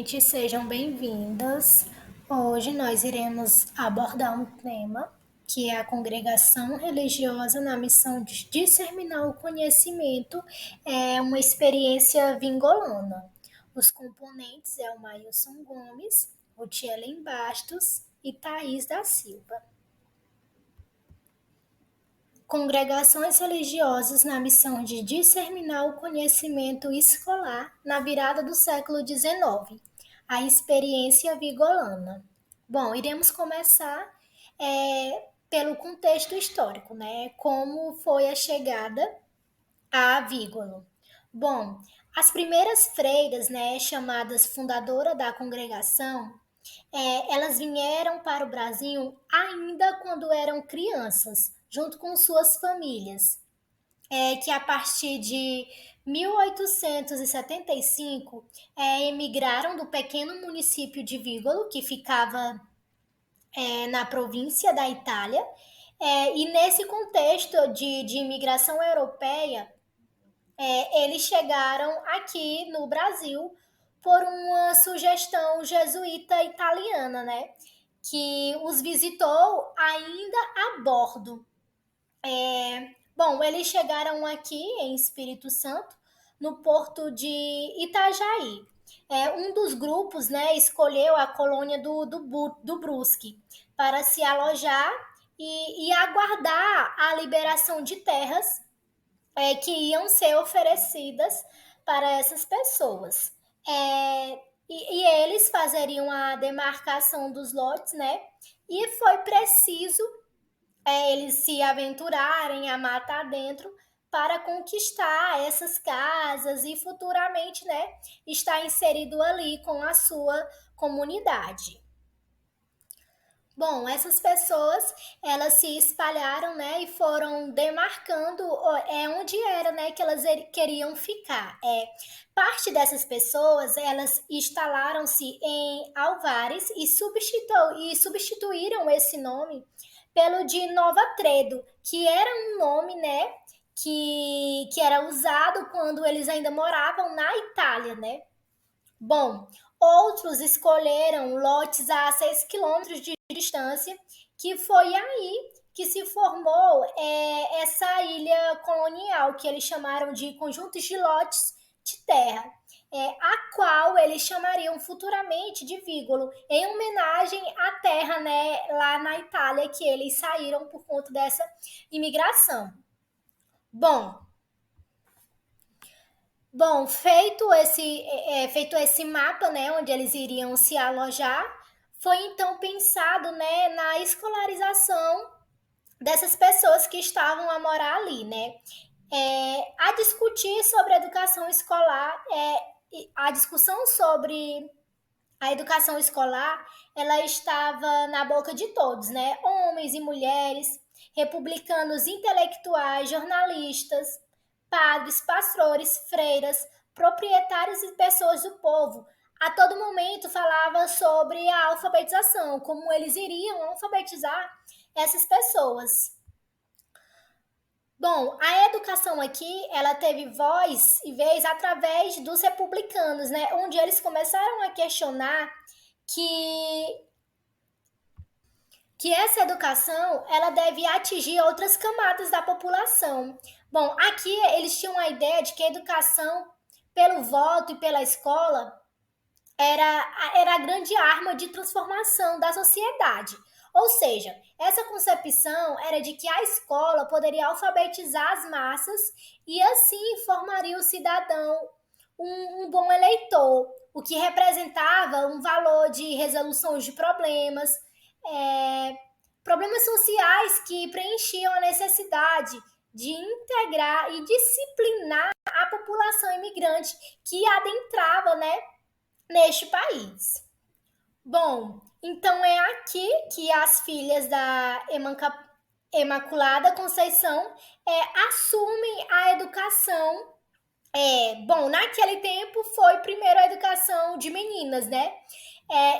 gente, sejam bem-vindas. Hoje nós iremos abordar um tema que é a congregação religiosa na missão de disseminar o conhecimento, é uma experiência vingolana. Os componentes é o Mailson Gomes, o Tielen Bastos e Thaís da Silva. Congregações religiosas na missão de disseminar o conhecimento escolar na virada do século XIX, a experiência vigolana. Bom, iremos começar pelo contexto histórico, né? Como foi a chegada a Vígolo. Bom, as primeiras freiras, né, chamadas fundadora da congregação, elas vieram para o Brasil ainda quando eram crianças, junto com suas famílias, que a partir de 1875 emigraram do pequeno município de Vigolo, que ficava na província da Itália, e nesse contexto de imigração europeia, eles chegaram aqui no Brasil por uma sugestão jesuíta italiana, né? Que os visitou ainda a bordo. Bom, eles chegaram aqui em Espírito Santo, no porto de Itajaí. Um dos grupos, né, escolheu a colônia do Brusque para se alojar e aguardar a liberação de terras que iam ser oferecidas para essas pessoas. E eles fazeriam a demarcação dos lotes, né? E foi preciso eles se aventurarem a mata adentro para conquistar essas casas e futuramente, né, estar inserido ali com a sua comunidade. Bom, essas pessoas, elas se espalharam, né, e foram demarcando onde era, né, que elas queriam ficar. Parte dessas pessoas, elas instalaram-se em Alvares e substituíram esse nome pelo de Nova Tredo, que era um nome, né, que era usado quando eles ainda moravam na Itália, né? Bom, outros escolheram lotes a 6 quilômetros de distância, que foi aí que se formou essa ilha colonial, que eles chamaram de conjuntos de lotes de terra, a qual eles chamariam futuramente de Vigolo, em homenagem à terra, né, lá na Itália, que eles saíram por conta dessa imigração. Bom, feito esse mapa, né, onde eles iriam se alojar, foi então pensado, né, na escolarização dessas pessoas que estavam a morar ali, né? A discutir sobre a educação escolar, a discussão sobre a educação escolar, ela estava na boca de todos, né? Homens e mulheres, republicanos intelectuais, jornalistas, padres, pastores, freiras, proprietários e pessoas do povo. A todo momento falava sobre a alfabetização, como eles iriam alfabetizar essas pessoas. Bom, a educação aqui, ela teve voz e vez através dos republicanos, né? Onde eles começaram a questionar que essa educação, ela deve atingir outras camadas da população. Bom, aqui eles tinham a ideia de que a educação pelo voto e pela escola era a grande arma de transformação da sociedade. Ou seja, essa concepção era de que a escola poderia alfabetizar as massas e assim formaria o cidadão um bom eleitor, o que representava um valor de resolução de problemas sociais que preenchiam a necessidade de integrar e disciplinar a população imigrante que adentrava, né, neste país. Bom, então é aqui que as filhas da Imaculada Conceição assumem a educação. Bom, naquele tempo foi primeiro a educação de meninas, né?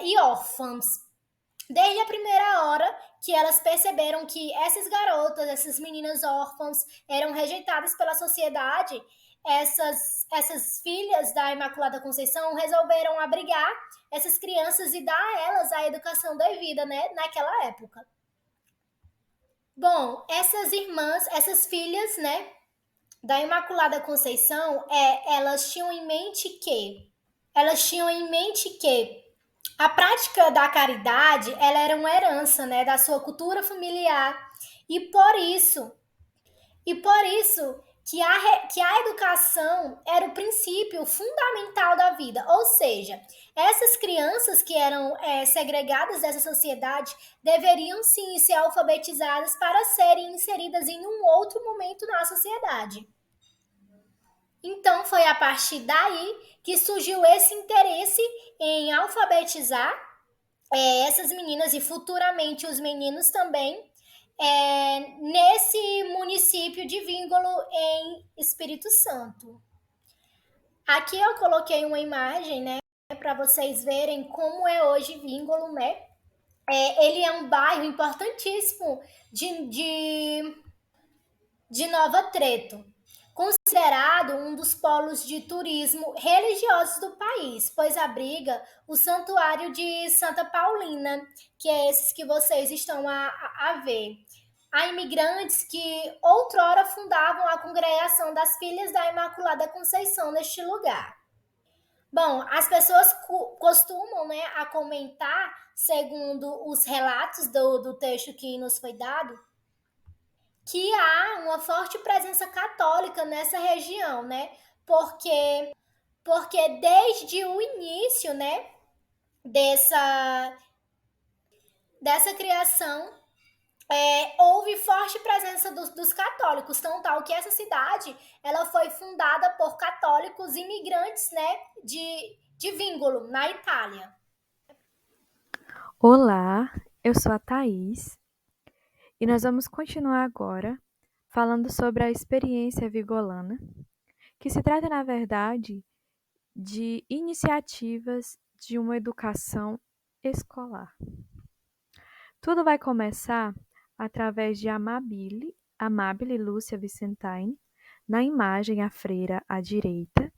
E órfãs. Desde a primeira hora que elas perceberam que essas garotas, essas meninas órfãs, eram rejeitadas pela sociedade, essas filhas da Imaculada Conceição resolveram abrigar essas crianças e dar a elas a educação devida, né, naquela época. Bom, essas irmãs, essas filhas, né, da Imaculada Conceição, elas tinham em mente que a prática da caridade, ela era uma herança, né, da sua cultura familiar, e por isso que a educação era o princípio fundamental da vida. Ou seja, essas crianças que eram segregadas dessa sociedade deveriam sim ser alfabetizadas para serem inseridas em um outro momento na sociedade. Então foi a partir daí que surgiu esse interesse em alfabetizar essas meninas e futuramente os meninos também nesse município de Víngolo, em Espírito Santo. Aqui eu coloquei uma imagem, né, para vocês verem como é hoje Víngolo, né? Ele é um bairro importantíssimo de Nova Treto, considerado um dos polos de turismo religiosos do país, pois abriga o Santuário de Santa Paulina, que é esses que vocês estão a ver. Há imigrantes que outrora fundavam a congregação das Filhas da Imaculada Conceição neste lugar. Bom, as pessoas costumam, né, a comentar, segundo os relatos do texto que nos foi dado, que há uma forte presença católica nessa região, né? Porque desde o início, né, dessa criação, houve forte presença dos católicos, tão tal que essa cidade ela foi fundada por católicos imigrantes, né, de Víngolo, na Itália. Olá, eu sou a Thaís e nós vamos continuar agora falando sobre a experiência vigolana, que se trata, na verdade, de iniciativas de uma educação escolar. Tudo vai começar através de Amabile Lúcia Vicentine, na imagem a freira à direita.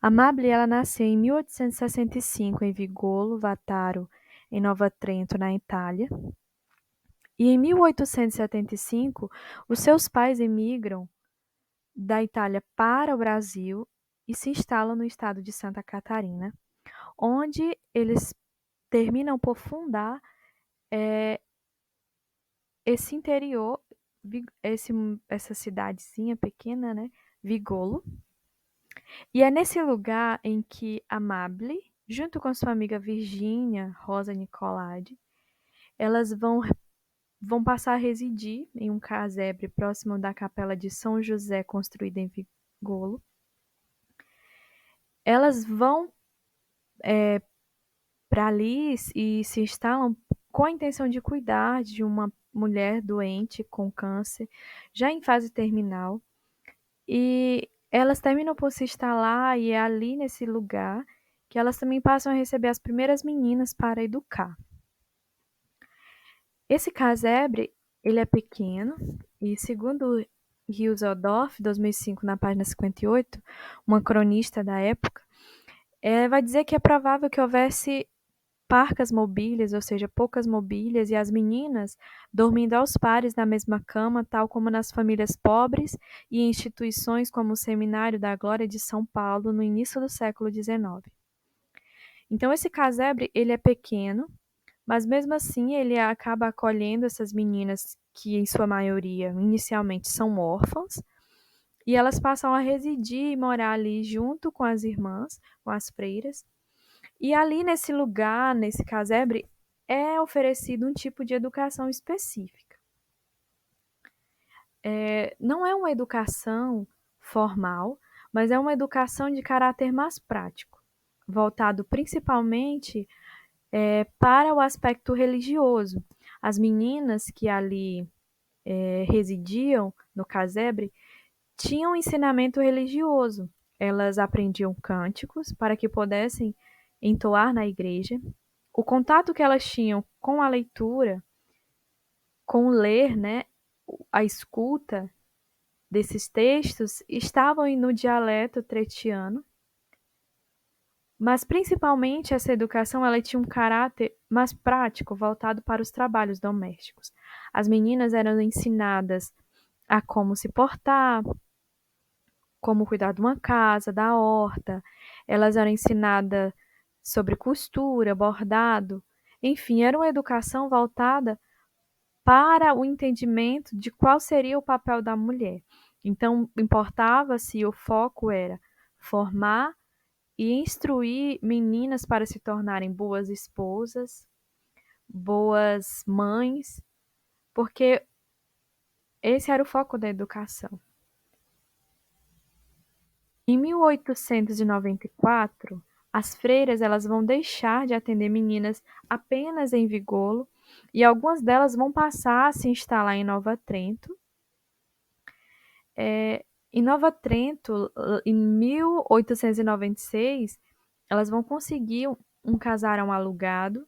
Amabile ela nasceu em 1865 em Vigolo, Vataro, em Nova Trento, na Itália. E em 1875, os seus pais emigram da Itália para o Brasil e se instalam no estado de Santa Catarina, onde eles terminam por fundar esse interior, essa cidadezinha pequena, né, Vigolo. E é nesse lugar em que Amabile, junto com sua amiga Virgínia Rosa Nicolade, elas vão passar a residir em um casebre próximo da capela de São José, construída em Vigolo. Elas vão para ali e se instalam com a intenção de cuidar de uma mulher doente com câncer, já em fase terminal. E elas terminam por se instalar e é ali nesse lugar que elas também passam a receber as primeiras meninas para educar. Esse casebre, ele é pequeno e, segundo Riusodorf, 2005, na página 58, uma cronista da época, vai dizer que é provável que houvesse parcas mobílias, ou seja, poucas mobílias, e as meninas dormindo aos pares na mesma cama, tal como nas famílias pobres e em instituições como o Seminário da Glória de São Paulo, no início do século XIX. Então, esse casebre, ele é pequeno, mas mesmo assim ele acaba acolhendo essas meninas que, em sua maioria, inicialmente são órfãs, e elas passam a residir e morar ali junto com as irmãs, com as freiras. E ali nesse lugar, nesse casebre, é oferecido um tipo de educação específica. Não é uma educação formal, mas é uma educação de caráter mais prático, voltado principalmente para o aspecto religioso. As meninas que ali residiam no casebre tinham um ensinamento religioso. Elas aprendiam cânticos para que pudessem entoar na igreja. O contato que elas tinham com a leitura, com o ler, né, a escuta, desses textos estavam no dialeto tretiano, mas principalmente essa educação ela tinha um caráter mais prático, voltado para os trabalhos domésticos. As meninas eram ensinadas a como se portar, como cuidar de uma casa, da horta. Elas eram ensinadas sobre costura, bordado. Enfim, era uma educação voltada para o entendimento de qual seria o papel da mulher. Então, importava se o foco era formar e instruir meninas para se tornarem boas esposas, boas mães, porque esse era o foco da educação. Em 1894, as freiras elas vão deixar de atender meninas apenas em Vigolo e algumas delas vão passar a se instalar em Nova Trento. Em Nova Trento, em 1896, elas vão conseguir um casarão alugado,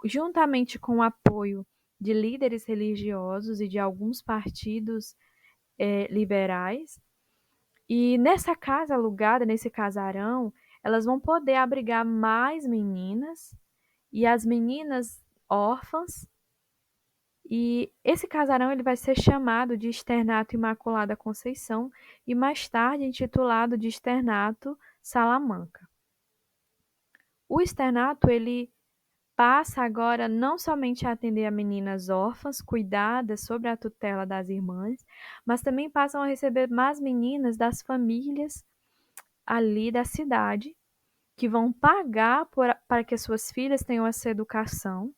juntamente com o apoio de líderes religiosos e de alguns partidos liberais. E nessa casa alugada, nesse casarão, elas vão poder abrigar mais meninas e as meninas órfãs. E esse casarão ele vai ser chamado de Externato Imaculada Conceição e mais tarde intitulado de Externato Salamanca. O externato ele passa agora não somente a atender a meninas órfãs, cuidadas sob a tutela das irmãs, mas também passam a receber mais meninas das famílias ali da cidade, que vão pagar para que as suas filhas tenham essa educação.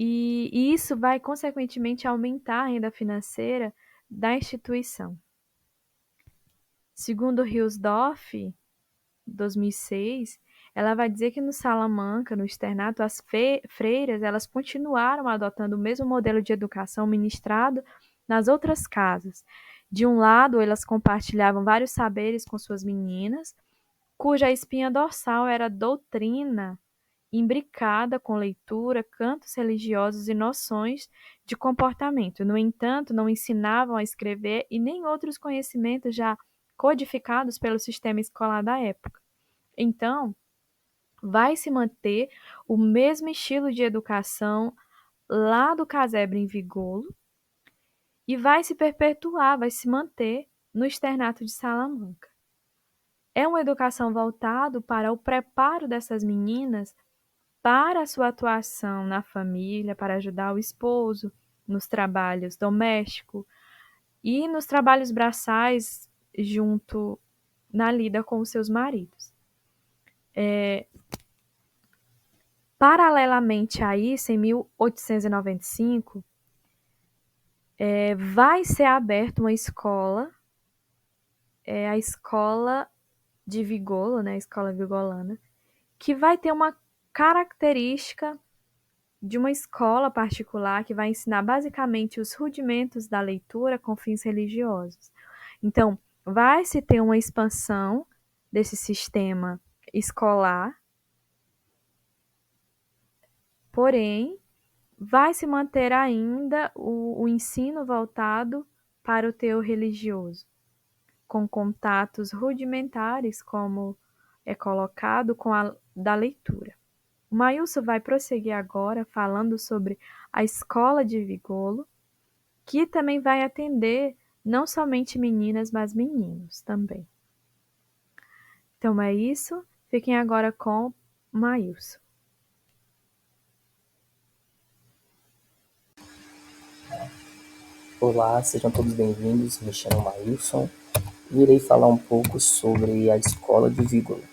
E isso vai, consequentemente, aumentar a renda financeira da instituição. Segundo Hilsdorf, 2006, ela vai dizer que no Salamanca, no externato, as freiras elas continuaram adotando o mesmo modelo de educação ministrado nas outras casas. De um lado, elas compartilhavam vários saberes com suas meninas, cuja espinha dorsal era a doutrina, imbricada com leitura, cantos religiosos e noções de comportamento. No entanto, não ensinavam a escrever e nem outros conhecimentos já codificados pelo sistema escolar da época. Então, vai se manter o mesmo estilo de educação lá do casebre em Vigolo e vai se perpetuar, vai se manter no externato de Salamanca. É uma educação voltada para o preparo dessas meninas para a sua atuação na família, para ajudar o esposo nos trabalhos domésticos e nos trabalhos braçais junto na lida com os seus maridos. Paralelamente a isso, em 1895, vai ser aberta uma escola, a escola de Vigolo, né, a escola vigolana, que vai ter uma característica de uma escola particular que vai ensinar basicamente os rudimentos da leitura com fins religiosos. Então, vai se ter uma expansão desse sistema escolar, porém, vai se manter ainda o ensino voltado para o teor religioso, com contatos rudimentares, como é colocado, com a da leitura. O Maílson vai prosseguir agora falando sobre a escola de Vigolo, que também vai atender não somente meninas, mas meninos também. Então é isso. Fiquem agora com o Maílson. Olá, sejam todos bem-vindos. Me chamo Maílson e irei falar um pouco sobre a escola de Vigolo.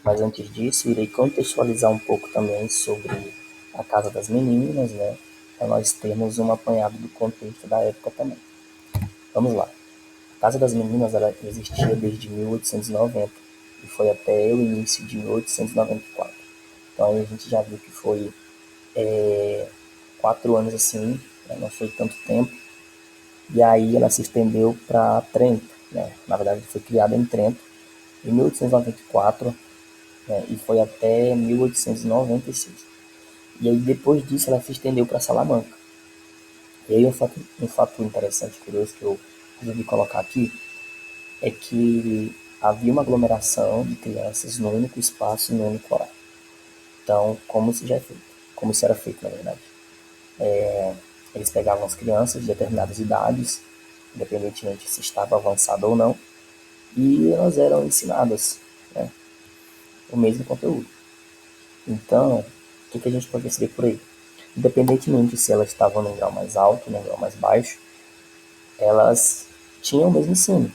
Mas antes disso, irei contextualizar um pouco também sobre a Casa das Meninas, né? Para nós termos um apanhado do contexto da época também. Vamos lá. A Casa das Meninas ela existia desde 1890 e foi até o início de 1894. Então aí a gente já viu que foi 4 anos assim, né? Não foi tanto tempo. E aí ela se estendeu para Trento, né? Na verdade foi criada em Trento em 1894, né? E foi até 1896. E aí depois disso ela se estendeu para Salamanca. E aí um fato interessante, curioso, que eu resolvi colocar aqui, é que havia uma aglomeração de crianças no único espaço e no único horário. Então, como isso já é feito? Como isso era feito, na verdade? Eles pegavam as crianças de determinadas idades, independentemente se estava avançado ou não, e elas eram ensinadas, né, o mesmo conteúdo. Então, o que a gente pode perceber por aí? Independentemente se elas estavam num grau mais alto, num grau mais baixo, elas tinham o mesmo ensino.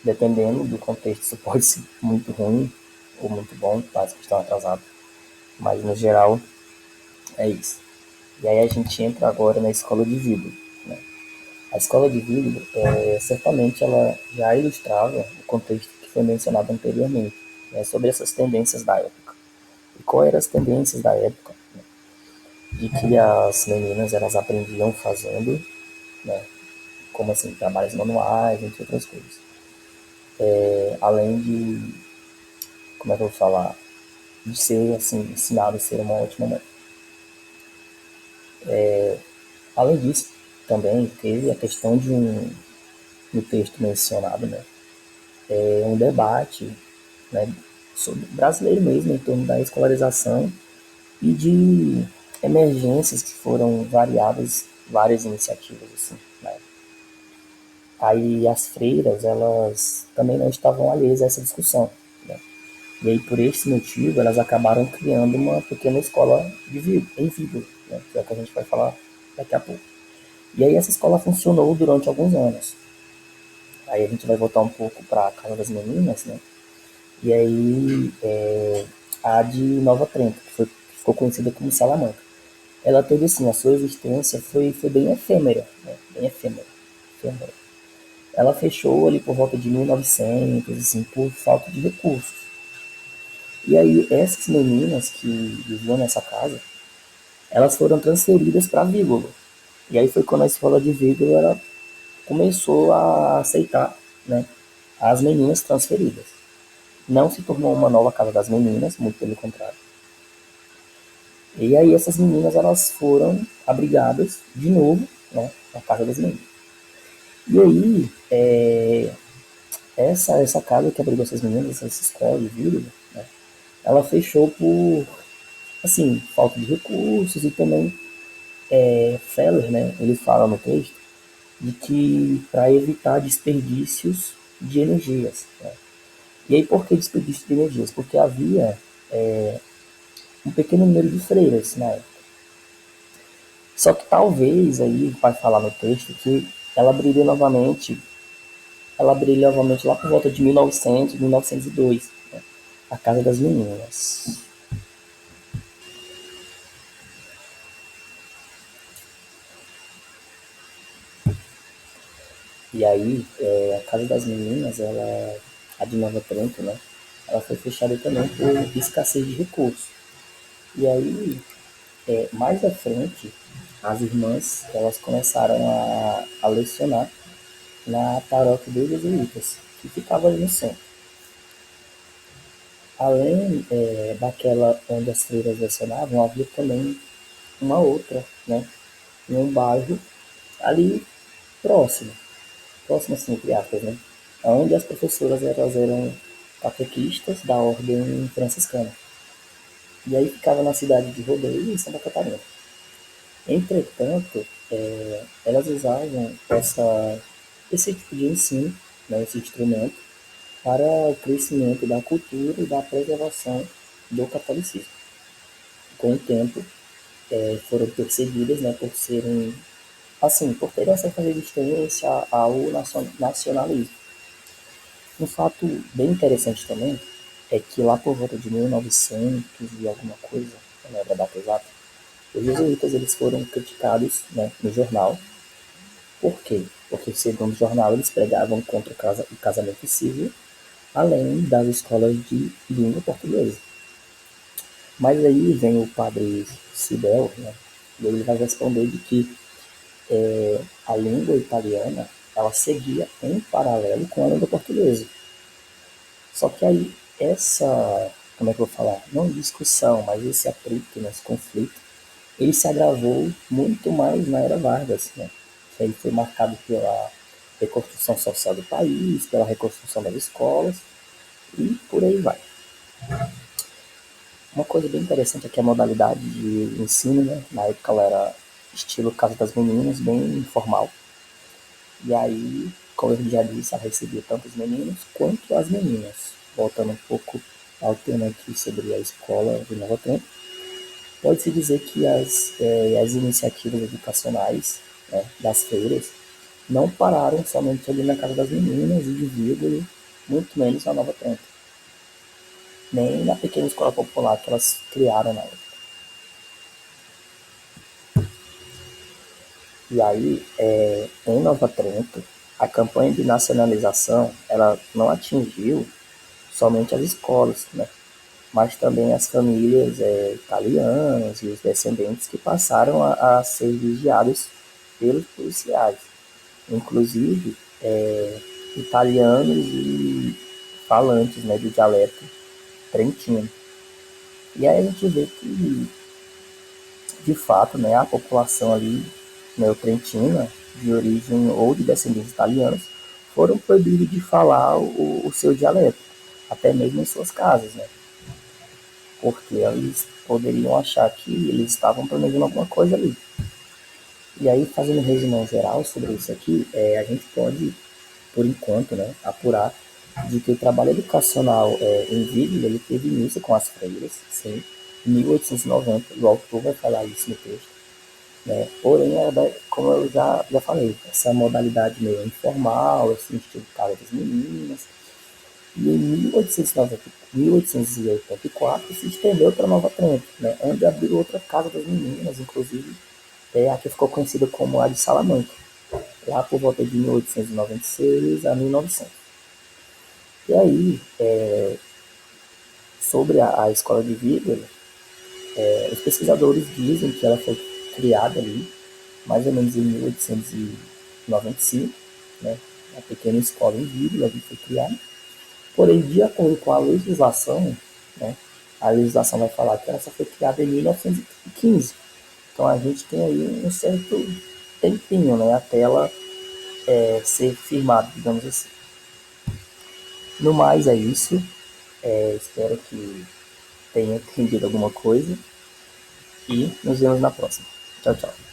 Dependendo do contexto, isso pode ser muito ruim ou muito bom, pais que estão atrasados. Mas, no geral, é isso. E aí a gente entra agora na escola de vidro. Né? A escola de vidro, certamente, ela já ilustrava o contexto que foi mencionado anteriormente, né, sobre essas tendências da época. E quais eram as tendências da época? Né? De que as meninas elas aprendiam fazendo, né, como assim, trabalhos manuais, entre outras coisas. Além de, como é que eu vou falar, de ser assim, ensinado a ser uma ótima mãe. Além disso, também teve a questão de no texto mencionado, né, um debate, né, sobre brasileiro mesmo em torno da escolarização e de emergências que foram variadas, várias iniciativas assim, né. Aí as freiras, elas também não estavam alheias a essa discussão, né. E aí por esse motivo elas acabaram criando uma pequena escola em vidro, né, que é o que a gente vai falar daqui a pouco. E aí essa escola funcionou durante alguns anos. Aí a gente vai voltar um pouco para a Casa das Meninas, né? E aí a de Nova Trento, que ficou conhecida como Salamanca. Ela teve assim, a sua existência foi bem efêmera, né? Bem efêmera, efêmera. Ela fechou ali por volta de 1900, assim, por falta de recursos. E aí essas meninas que viviam nessa casa, elas foram transferidas para Vígolo. E aí foi quando a escola de Vígolo ela começou a aceitar, né, as meninas transferidas. Não se tornou uma nova casa das meninas, muito pelo contrário. E aí essas meninas elas foram abrigadas de novo, né, na casa das meninas. E aí essa casa que abrigou essas meninas, essa escola de vida, né, ela fechou por assim falta de recursos e também Feller, né, ele fala no texto de que para evitar desperdícios de energias. Né? E aí por que desperdício de energias? Porque havia um pequeno número de freiras na época. Só que talvez aí vai falar no texto que ela abriria novamente, ela abriria novamente lá por volta de 1900, 1902, né? A Casa das Meninas. E aí a Casa das Meninas, ela, a de Nova Trento, né? Ela foi fechada também por escassez de recursos. E aí mais à frente, as irmãs elas começaram a lecionar na paróquia dos jesuítas, que ficava ali no centro. Além daquela onde as freiras lecionavam, havia também uma outra, né, em um bairro ali próximo, próximo assim, entre aspas, né, onde as professoras elas eram catequistas da ordem franciscana. E aí ficava na cidade de Rodeio, em Santa Catarina. Entretanto, elas usavam esse tipo de ensino, né, esse instrumento, para o crescimento da cultura e da preservação do catolicismo. Com o tempo, foram perseguidas, né, por serem, assim, por terem essa resistência ao nacionalismo. Um fato bem interessante também é que lá por volta de 1900 e alguma coisa, não lembro a data exata, os jesuítas eles foram criticados, né, no jornal. Por quê? Porque, segundo o jornal, eles pregavam contra o casamento civil, além das escolas de língua portuguesa. Mas aí vem o padre Sibel, né, e ele vai responder de que a língua italiana ela seguia em paralelo com a língua portuguesa. Só que aí como é que eu vou falar? Não discussão, mas esse atrito, esse conflito, ele se agravou muito mais na era Vargas, né? Ele foi marcado pela reconstrução social do país, pela reconstrução das escolas e por aí vai. Uma coisa bem interessante é que a modalidade de ensino, né, na época ela era estilo Casa das Meninas, bem informal. E aí, como eu já disse, ela recebia tanto os meninos quanto as meninas. Voltando um pouco ao tema aqui sobre a escola de Nova Trento, pode-se dizer que as iniciativas educacionais, né, das feiras não pararam somente ali na Casa das Meninas e de Vírgula, muito menos na Nova Trento, nem na pequena escola popular que elas criaram na época. E aí, em Nova Trento, a campanha de nacionalização ela não atingiu somente as escolas, né? Mas também as famílias italianas e os descendentes que passaram a ser vigiados pelos policiais, inclusive italianos e falantes, né, do dialeto trentino. E aí a gente vê que, de fato, né, a população ali neotrentina, de origem ou de descendentes italianos, foram proibidos de falar o seu dialeto, até mesmo em suas casas, né? Porque eles poderiam achar que eles estavam planejando alguma coisa ali. E aí, fazendo um resumão geral sobre isso aqui, a gente pode, por enquanto, né, apurar de que o trabalho educacional em Vídeo ele teve início com as freiras, sim, em 1890, o autor vai falar isso no texto, né? Porém, como eu já falei, essa modalidade meio informal, assim, estilo casa das meninas, e em 1884 se estendeu para Nova Trento, né? Onde abriu outra casa das meninas, inclusive a que ficou conhecida como a de Salamanca, lá por volta de 1896 a 1900. E aí, sobre a escola de Vigo, os pesquisadores dizem que ela foi criada ali, mais ou menos em 1895, né? A pequena escola em Vigo, ali foi criada. Porém, de acordo com a legislação, né? A legislação vai falar que ela só foi criada em 1915. Então a gente tem aí um certo tempinho, né? Até ela ser firmada, digamos assim. No mais é isso. Espero que tenha entendido alguma coisa e nos vemos na próxima. Tchau, tchau.